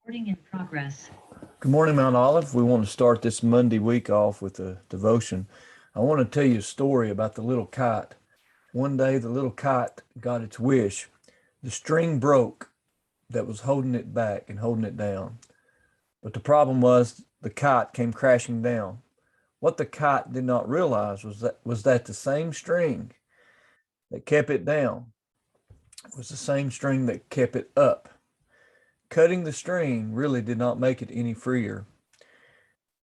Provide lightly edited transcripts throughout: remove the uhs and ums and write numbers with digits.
Recording in progress. Good morning, Mount Olive. We want to start this Monday week off with a devotion. I want to tell you a story about the little kite. One day, the little kite got its wish. The string broke that was holding it back and holding it down. But the problem was the kite came crashing down. What the kite did not realize was that the same string that kept it down was the same string that kept it up. Cutting the string really did not make it any freer.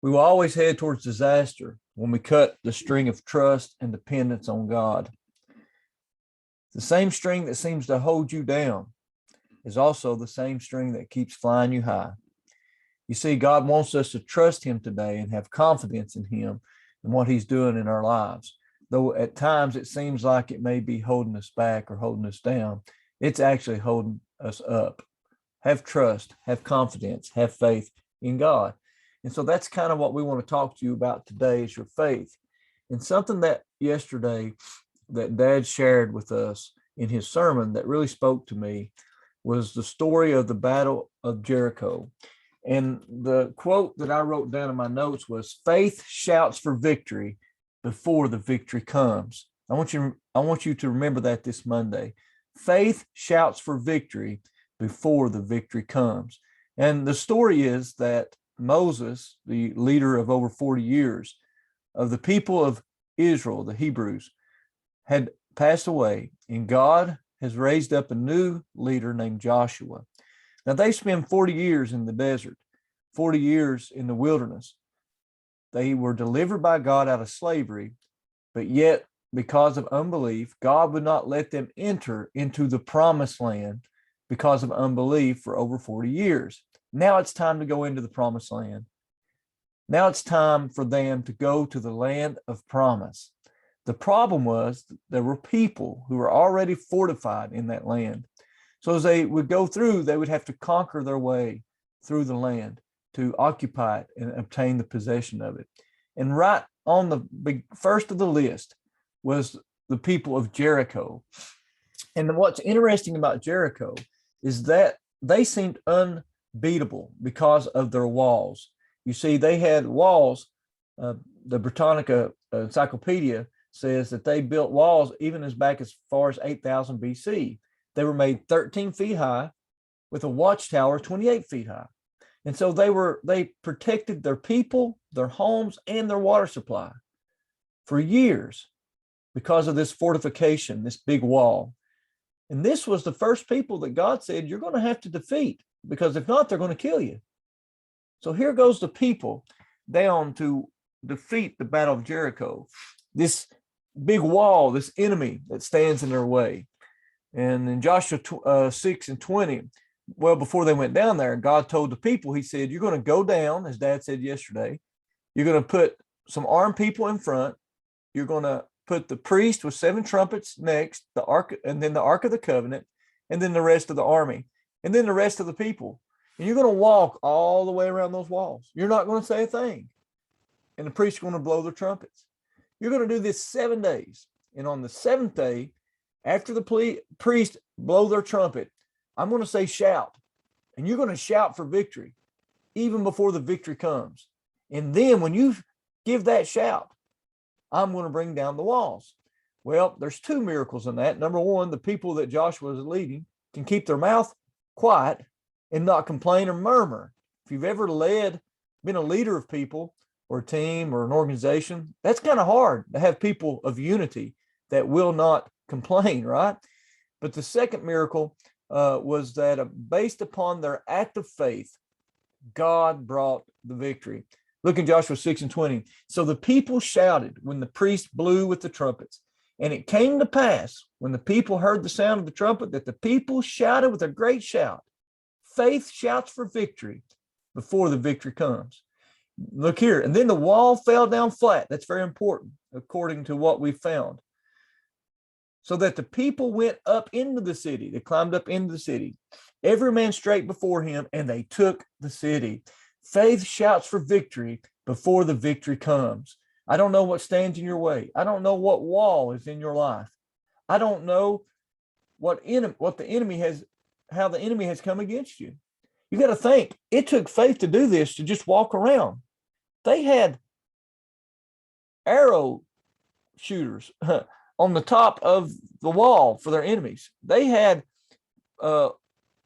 We will always head towards disaster when we cut the string of trust and dependence on God. The same string that seems to hold you down is also the same string that keeps flying you high. You see, God wants us to trust Him today and have confidence in Him and what He's doing in our lives. Though at times it seems like it may be holding us back or holding us down, it's actually holding us up. Have trust, have confidence, have faith in God. And so that's kind of what we want to talk to you about today is your faith. And something that yesterday that Dad shared with us in his sermon that really spoke to me was the story of the Battle of Jericho. And the quote that I wrote down in my notes was, "Faith shouts for victory before the victory comes." I want you to remember that this Monday. Faith shouts for victory before the victory comes. And the story is that Moses, the leader of over 40 years of the people of Israel, the Hebrews, had passed away, and God has raised up a new leader named Joshua. Now, they spent 40 years in the desert, 40 years in the wilderness. They were delivered by God out of slavery, but yet, because of unbelief, God would not let them enter into the promised land because of unbelief for over 40 years. Now it's time to go into the promised land. Now it's time for them to go to the land of promise. The problem was there were people who were already fortified in that land. So as they would go through, they would have to conquer their way through the land to occupy it and obtain the possession of it. And right on the first of the list was the people of Jericho. And what's interesting about Jericho is that they seemed unbeatable because of their walls. You see, they had walls. The Britannica Encyclopedia says that they built walls even as back as far as 8000 BC. They were made 13 feet high with a watchtower 28 feet high. And so they protected their people, their homes, and their water supply for years because of this fortification, this big wall. And this was the first people that God said, you're going to have to defeat, because if not, they're going to kill you. So here goes the people down to defeat the Battle of Jericho, this big wall, this enemy that stands in their way. And in Joshua 6:20, well, before they went down there, God told the people, He said, you're going to go down, as Dad said yesterday. You're going to put some armed people in front. You're going to put the priest with 7 trumpets next, the ark, and then the Ark of the Covenant, and then the rest of the army, and then the rest of the people. And you're going to walk all the way around those walls. You're not going to say a thing. And the priest is going to blow their trumpets. You're going to do this 7 days. And on the 7th day, after the priest blow their trumpet, I'm going to say shout. And you're going to shout for victory, even before the victory comes. And then when you give that shout, I'm going to bring down the walls. Well, there's 2 miracles in that. Number one, the people that Joshua is leading can keep their mouth quiet and not complain or murmur. If you've ever been a leader of people or a team or an organization, that's kind of hard to have people of unity that will not complain, right? But the second miracle was that based upon their act of faith, God brought the victory. Look in Joshua 6:20. So the people shouted when the priest blew with the trumpets. And it came to pass when the people heard the sound of the trumpet that the people shouted with a great shout. Faith shouts for victory before the victory comes. Look here. And then the wall fell down flat. That's very important, according to what we found. So that the people went up into the city. They climbed up into the city, every man straight before him, and they took the city. Faith shouts for victory before the victory comes. I don't know what stands in your way. I don't know what wall is in your life. I don't know what the enemy has, how the enemy has come against you. You got to think it took faith to do this, to just walk around. They had arrow shooters on the top of the wall for their enemies. They had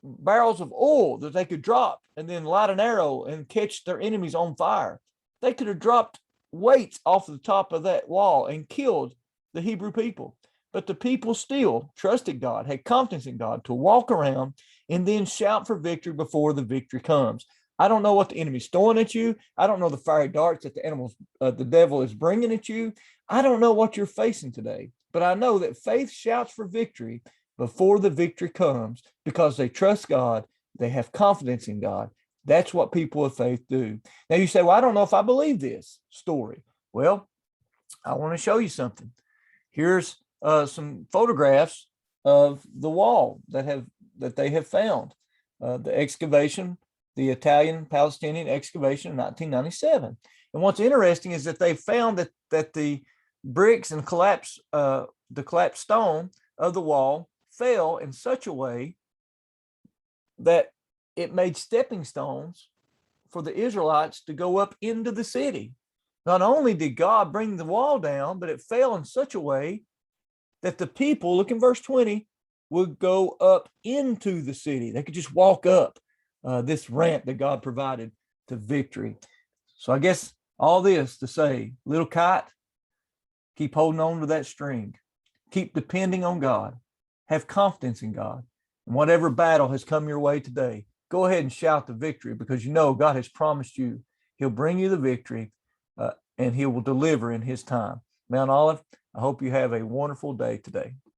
barrels of oil that they could drop and then light an arrow and catch their enemies on fire. They could have dropped weights off the top of that wall and killed the Hebrew people. But the people still trusted God, had confidence in God to walk around and then shout for victory before the victory comes. I don't know what the enemy's throwing at you. I don't know the fiery darts that the devil is bringing at you. I don't know what you're facing today, but I know that faith shouts for victory before the victory comes because they trust God. They have confidence in God. That's what people of faith do. Now you say, well, I don't know if I believe this story. Well, I want to show you something. Here's some photographs of the wall that they have found. The excavation, the Italian-Palestinian excavation in 1997. And what's interesting is that they found that the bricks and the collapsed stone of the wall fell in such a way that it made stepping stones for the Israelites to go up into the city. Not only did God bring the wall down, but it fell in such a way that the people, look in verse 20, would go up into the city. They could just walk up this ramp that God provided to victory. So I guess all this to say, little kite, keep holding on to that string. Keep depending on God. Have confidence in God. And whatever battle has come your way today, go ahead and shout the victory because you know God has promised you He'll bring you the victory and He will deliver in His time. Mount Olive, I hope you have a wonderful day today.